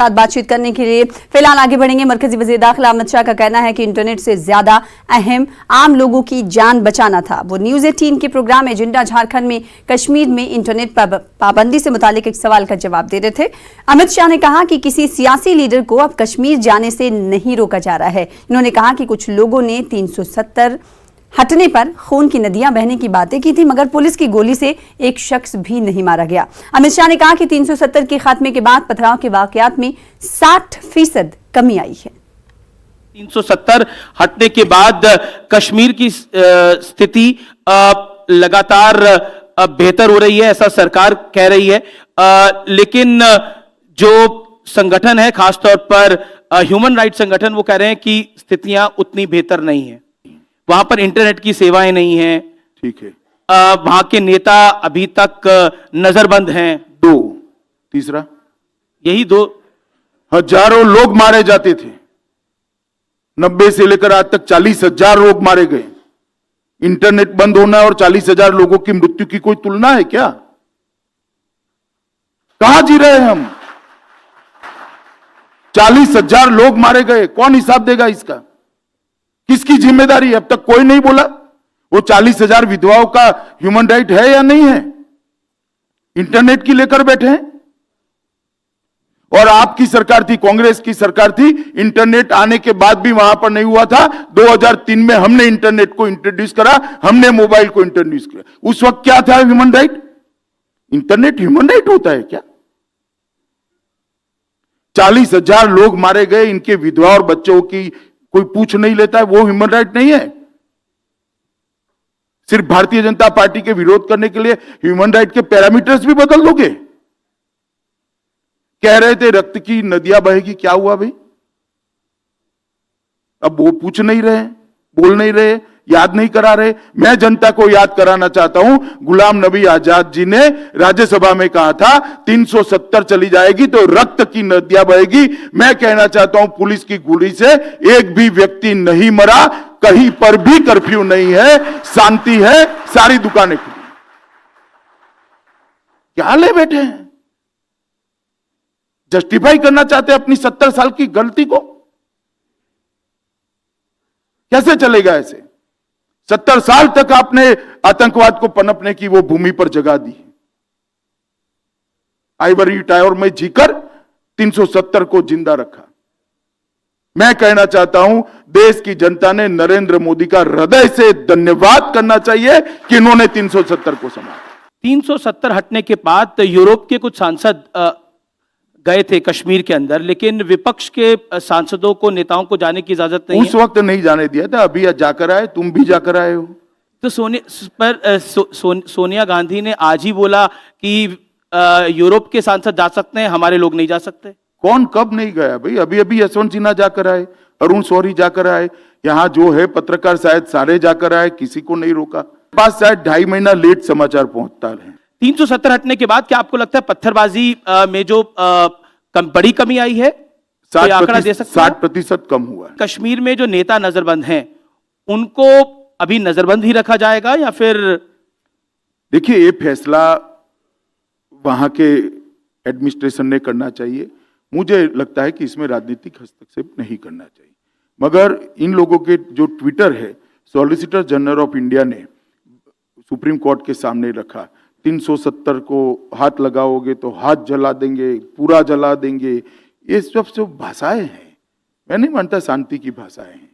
साथ बातचीत करने के लिए फिलहाल आगे बढ़ेंगे। मरकजी वज़ीर दाखिला अहमद शाह का कहना है कि इंटरनेट से ज्यादा अहम आम लोगों की जान बचाना था। वो न्यूज़ 18 के प्रोग्राम एजेंडा झारखंड में कश्मीर में इंटरनेट पाबंदी से मुतालिक एक सवाल का जवाब दे रहे थे। अमित शाह ने कहा कि किसी सियासी लीडर को अब कश्मीर जाने से नहीं रोका जा रहा है। इन्होंने कहा कि कुछ लोगों ने 370 हटने पर खून की नदियां बहने की बातें की थी, मगर पुलिस की गोली से एक शख्स भी नहीं मारा गया। अमित शाह ने कहा कि 370 के खात्मे के बाद पथराव के वाकयात में 60% कमी आई है। 370 हटने के बाद कश्मीर की स्थिति लगातार बेहतर हो रही है, ऐसा सरकार कह रही है। लेकिन जो संगठन है, खासतौर पर ह्यूमन राइट संगठन, वो कह रहे हैं कि स्थितियां उतनी बेहतर नहीं है। वहां पर इंटरनेट की सेवाएं नहीं हैं। ठीक है। वहां के नेता अभी तक नजरबंद हैं। 2 तीसरा, यही 2 हजारों लोग मारे जाते थे। 90 से लेकर आज तक 40,000 लोग मारे गए। इंटरनेट बंद होना और 40,000 लोगों की मृत्यु की कोई तुलना है क्या? कहां जी रहे हैं हम? 40,000 लोग मारे गए, कौन हिसाब देगा इसका? किसकी जिम्मेदारी है? अब तक कोई नहीं बोला। वो 40,000 विधवाओं का ह्यूमन राइट है या नहीं है? इंटरनेट की लेकर बैठे हैं। और आपकी सरकार थी, कांग्रेस की सरकार थी, इंटरनेट आने के बाद भी वहां पर नहीं हुआ था। 2003 में हमने इंटरनेट को इंट्रोड्यूस करा, हमने मोबाइल को इंट्रोड्यूस किया। उस वक्त क्या था human right? Internet human right होता है क्या? 40,000 लोग मारे गए, इनके विधवा और बच्चों की कोई पूछ नहीं लेता है, वो ह्यूमन राइट नहीं है। सिर्फ भारतीय जनता पार्टी के विरोध करने के लिए ह्यूमन राइट के पैरामीटर्स भी बदल दोगे? कह रहे थे रक्त की नदियां बहेगी, क्या हुआ भाई? अब वो पूछ नहीं रहे, बोल नहीं रहे, याद नहीं करा रहे। मैं जनता को याद कराना चाहता हूं, गुलाम नबी आजाद जी ने राज्यसभा में कहा था 370 चली जाएगी तो रक्त की नदियां बहेगी। मैं कहना चाहता हूं पुलिस की गोली से एक भी व्यक्ति नहीं मरा, कहीं पर भी कर्फ्यू नहीं है, शांति है, सारी दुकानें खुली। क्या ले बैठे हैं? जस्टिफाई करना चाहते हैं अपनी 70 साल की गलती को? कैसे चलेगा ऐसे? 70 साल तक आपने आतंकवाद को पनपने की वो भूमि पर जगह दी। आइवरी टावर में जीकर 370 को जिंदा रखा। मैं कहना चाहता हूं देश की जनता ने नरेंद्र मोदी का हृदय से धन्यवाद करना चाहिए कि इन्होंने 370 को संभाला। 370 हटने के बाद यूरोप के कुछ सांसद गए थे कश्मीर के अंदर, लेकिन विपक्ष के सांसदों को, नेताओं को जाने की इजाजत नहीं उस वक्त नहीं जाने दिया था, अभी जाकर आए, तुम भी जाकर आए हो। तो सोनिया गांधी ने आज ही बोला कि यूरोप के सांसद जा सकते हैं, हमारे लोग नहीं जा सकते। कौन कब नहीं गया भाई? अभी अभी यशवंत सिन्हा जाकर आए, अरुण शौरी जाकर आए, यहां जो है पत्रकार शायद सारे जाकर आए, किसी को नहीं रोका। पास शायद 2.5 महीना लेट समाचार पहुंचता है। 370 हटने के बाद क्या आपको लगता है पत्थरबाजी में जो बड़ी कमी आई है? 60% कम हुआ है। कश्मीर में जो नेता नजरबंद हैं उनको अभी नजरबंद ही रखा जाएगा या फिर? देखिए, ये फैसला वहां के एडमिनिस्ट्रेशन ने करना चाहिए। मुझे लगता है कि इसमें राजनीतिक हस्तक्षेप नहीं करना चाहिए। मगर इन लोगों के जो ट्विटर है, सॉलिसिटर जनरल ऑफ इंडिया ने सुप्रीम कोर्ट के सामने रखा, 370 को हाथ लगाओगे तो हाथ जला देंगे, पूरा जला देंगे। ये सब भाषाएं हैं। मैं नहीं मानता शांति की भाषाएं हैं।